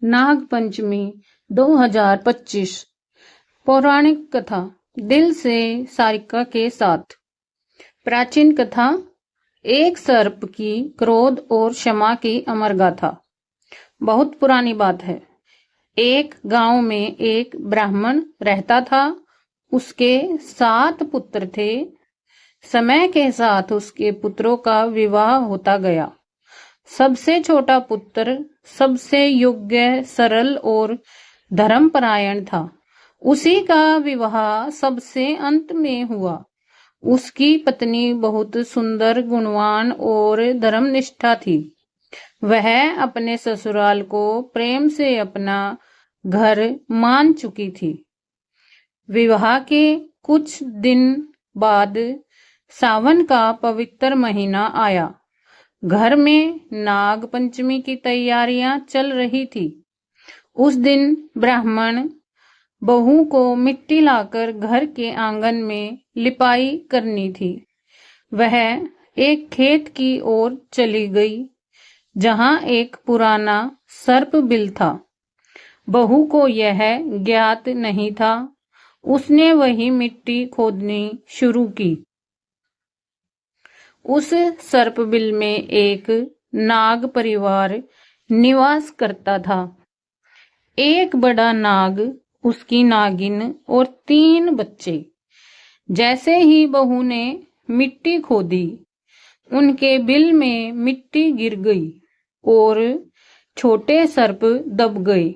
नाग पंचमी 2025। पौराणिक कथा दिल से सारिका के साथ। प्राचीन कथा। एक सर्प की क्रोध और क्षमा की अमर गाथा। बहुत पुरानी बात है। एक गांव में एक ब्राह्मण रहता था। उसके 7 पुत्र थे। समय के साथ उसके पुत्रों का विवाह होता गया। सबसे छोटा पुत्र सबसे योग्य, सरल और धर्मपरायण था। उसी का विवाह सबसे अंत में हुआ। उसकी पत्नी बहुत सुंदर, गुणवान और धर्मनिष्ठा थी। वह अपने ससुराल को प्रेम से अपना घर मान चुकी थी। विवाह के कुछ दिन बाद सावन का पवित्र महीना आया। घर में नाग पंचमी की तैयारियां चल रही थी। उस दिन ब्राह्मण बहू को मिट्टी लाकर घर के आंगन में लिपाई करनी थी। वह एक खेत की ओर चली गई जहां एक पुराना सर्प बिल था। बहू को यह ज्ञात नहीं था। उसने वही मिट्टी खोदनी शुरू की। उस सर्पबिल में एक नाग परिवार निवास करता था। एक बड़ा नाग, उसकी नागिन और 3 बच्चे। जैसे ही बहू ने मिट्टी खोदी, उनके बिल में मिट्टी गिर गई और छोटे सर्प दब गए।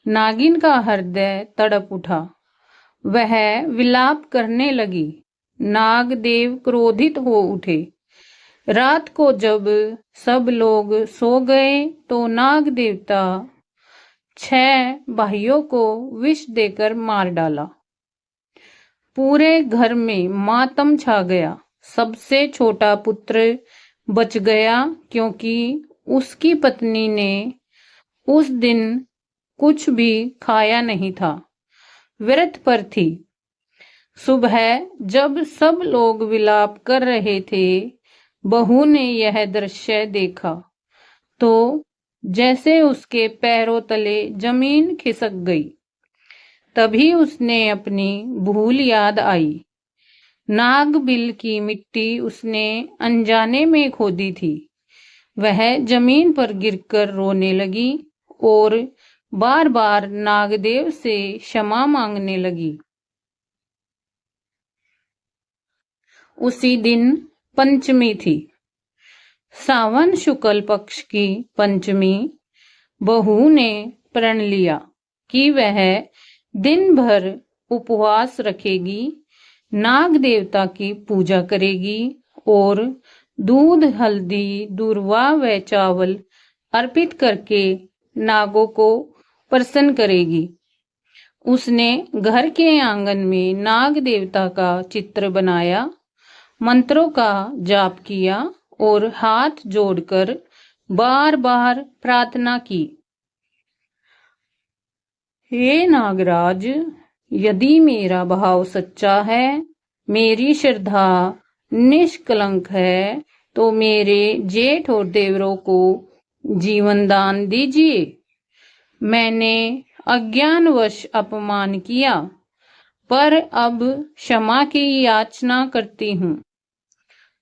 नागिन का हृदय तड़प उठा। वह विलाप करने लगी। नागदेव क्रोधित हो उठे। रात को जब सब लोग सो गए तो नाग देवता 6 भाइयों को विष देकर मार डाला। पूरे घर में मातम छा गया। सबसे छोटा पुत्र बच गया क्योंकि उसकी पत्नी ने उस दिन कुछ भी खाया नहीं था, व्रत पर थी। सुबह जब सब लोग विलाप कर रहे थे, बहू ने यह दृश्य देखा तो जैसे उसके पैरों तले जमीन खिसक गई। तभी उसने अपनी भूल याद आई। नागबिल की मिट्टी उसने अनजाने में खोदी थी। वह जमीन पर गिरकर रोने लगी और बार बार नागदेव से क्षमा मांगने लगी। उसी दिन पंचमी थी। सावन शुक्ल पक्ष की पंचमी। बहू ने प्रण लिया कि वह दिन भर उपवास रखेगी, नाग देवता की पूजा करेगी और दूध, हल्दी, दूर्वा व चावल अर्पित करके नागों को प्रसन्न करेगी। उसने घर के आंगन में नाग देवता का चित्र बनाया, मंत्रों का जाप किया और हाथ जोड़कर बार बार प्रार्थना की। हे नागराज, यदि मेरा भाव सच्चा है, मेरी श्रद्धा निष्कलंक है, तो मेरे जेठ और देवरों को जीवन दान दीजिए। मैंने अज्ञानवश अपमान किया, पर अब क्षमा की याचना करती हूँ।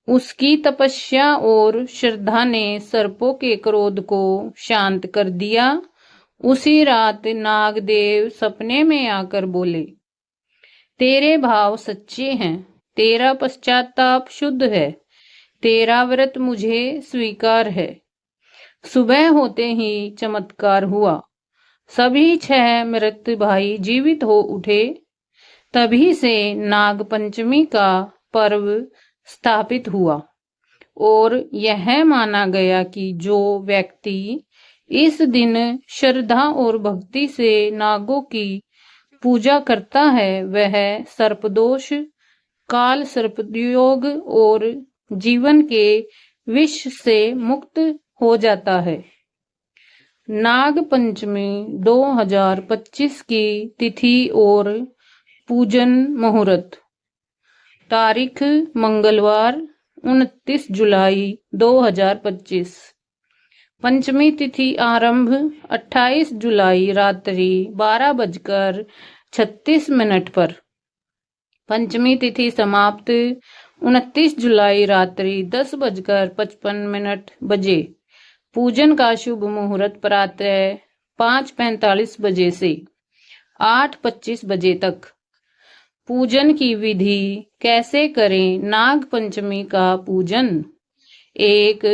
उसकी तपस्या और श्रद्धा ने सर्पों के क्रोध को शांत कर दिया। उसी रात नागदेव सपने में आकर बोले, तेरे भाव सच्चे हैं, तेरा पश्चाताप शुद्ध है, तेरा व्रत मुझे स्वीकार है। सुबह होते ही चमत्कार हुआ। सभी 6 मृत भाई जीवित हो उठे। तभी से नाग पंचमी का पर्व स्थापित हुआ और यह माना गया कि जो व्यक्ति इस दिन श्रद्धा और भक्ति से नागों की पूजा करता है, वह सर्पदोष, काल सर्पयोग और जीवन के विष से मुक्त हो जाता है। नाग पंचमी 2025 की तिथि और पूजन मुहूर्त। तारीख मंगलवार 29 जुलाई 2025। पंचमी तिथि आरंभ 28 जुलाई रात्रि 12:36 पर। पंचमी तिथि समाप्त 29 जुलाई रात्रि 10:55 बजे। पूजन का शुभ मुहूर्त प्रातः 5:45 बजे से 8:25 बजे तक। पूजन की विधि कैसे करें? नाग पंचमी का पूजन। 1.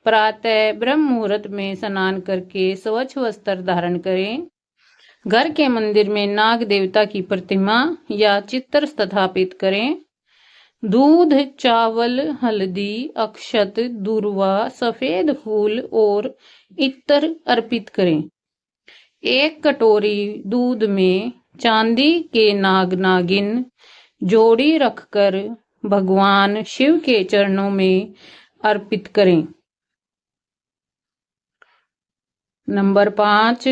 प्रातः ब्रह्म मुहूर्त में स्नान करके स्वच्छ वस्त्र धारण करें। घर के मंदिर में नाग देवता की प्रतिमा या चित्र स्थापित करें। दूध, चावल, हल्दी, अक्षत, दूर्वा, सफेद फूल और इत्र अर्पित करें। 1 कटोरी दूध में चांदी के नाग नागिन जोड़ी रखकर भगवान शिव के चरणों में अर्पित करें। नंबर 5.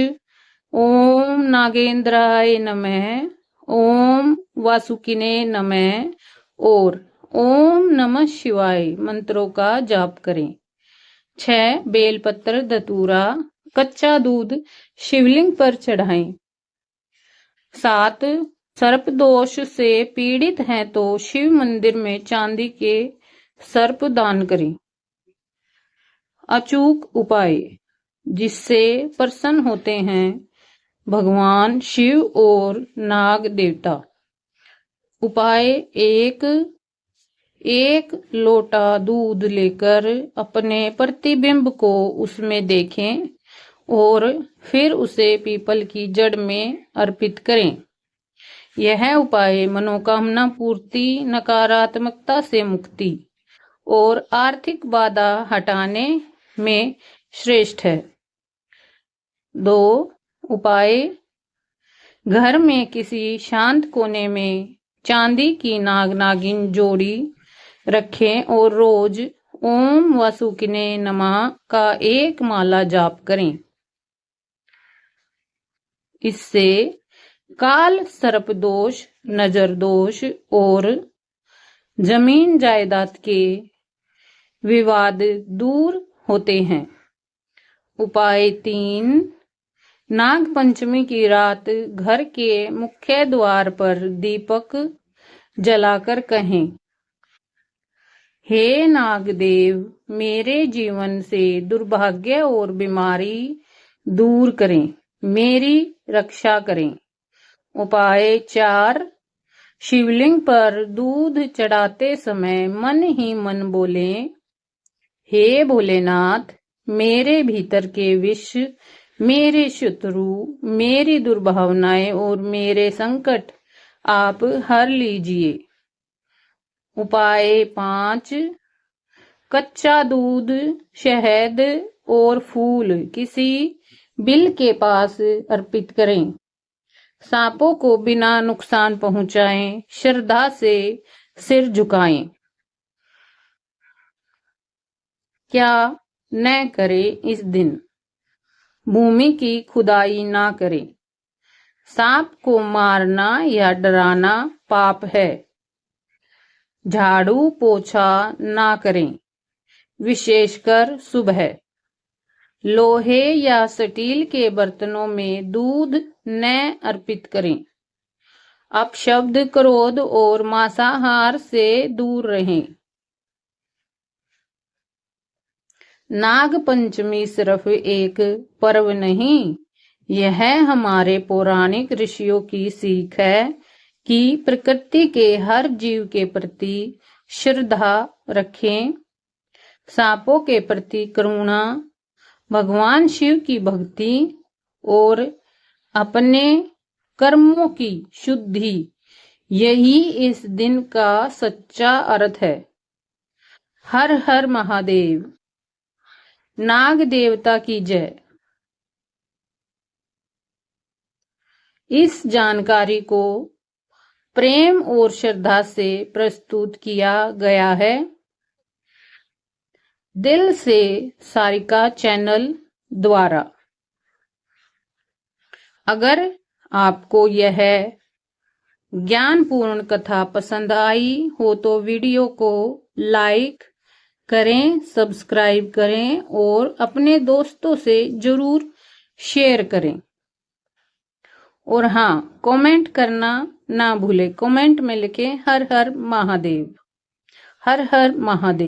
ओम नागेंद्राय नमः, ओम वासुकिने नमः और ओम नमः शिवाय मंत्रों का जाप करें। 6. बेलपत्र, धतूरा, कच्चा दूध शिवलिंग पर चढ़ाएं। 7. सर्प दोष से पीड़ित हैं तो शिव मंदिर में चांदी के सर्प दान करें। अचूक उपाय जिससे प्रसन्न होते हैं भगवान शिव और नाग देवता। उपाय 1. 1 लोटा दूध लेकर अपने प्रतिबिंब को उसमें देखें और फिर उसे पीपल की जड़ में अर्पित करें। यह उपाय मनोकामना पूर्ति, नकारात्मकता से मुक्ति और आर्थिक बाधा हटाने में श्रेष्ठ है। 2. उपाय घर में किसी शांत कोने में चांदी की नाग नागिन जोड़ी रखें और रोज ओम वासुकिने नमः का 1 माला जाप करें। इससे काल सर्प दोष, नजर दोष और जमीन जायदाद के विवाद दूर होते हैं। उपाय 3. नाग पंचमी की रात घर के मुख्य द्वार पर दीपक जलाकर कहें, हे नागदेव, मेरे जीवन से दुर्भाग्य और बीमारी दूर करें, मेरी रक्षा करें। उपाय 4. शिवलिंग पर दूध चढ़ाते समय मन ही मन बोलें, हे भोलेनाथ, मेरे भीतर के विष, मेरे शत्रु, मेरी दुर्भावनाएं और मेरे संकट आप हर लीजिए। उपाय 5. कच्चा दूध, शहद और फूल किसी बिल के पास अर्पित करें। सांपों को बिना नुकसान पहुंचाएं, श्रद्धा से सिर झुकाएं। क्या न करें इस दिन? भूमि की खुदाई ना करें। सांप को मारना या डराना पाप है। झाड़ू पोछा ना करें, विशेषकर सुबह। लोहे या स्टील के बर्तनों में दूध न अर्पित करें। अपशब्द, क्रोध और मांसाहार से दूर रहें। नाग पंचमी सिर्फ एक पर्व नहीं, यह हमारे पौराणिक ऋषियों की सीख है कि प्रकृति के हर जीव के प्रति श्रद्धा रखें। सांपों के प्रति करुणा, भगवान शिव की भक्ति और अपने कर्मों की शुद्धि, यही इस दिन का सच्चा अर्थ है। हर हर महादेव। नाग देवता की जय। इस जानकारी को प्रेम और श्रद्धा से प्रस्तुत किया गया है दिल से सारिका चैनल द्वारा। अगर आपको यह ज्ञानपूर्ण कथा पसंद आई हो तो वीडियो को लाइक, करें, सब्सक्राइब करें और अपने दोस्तों से जरूर शेयर करें। और हाँ, कमेंट करना ना भूलें। कमेंट में लिखें हर हर महादेव, हर हर महादेव।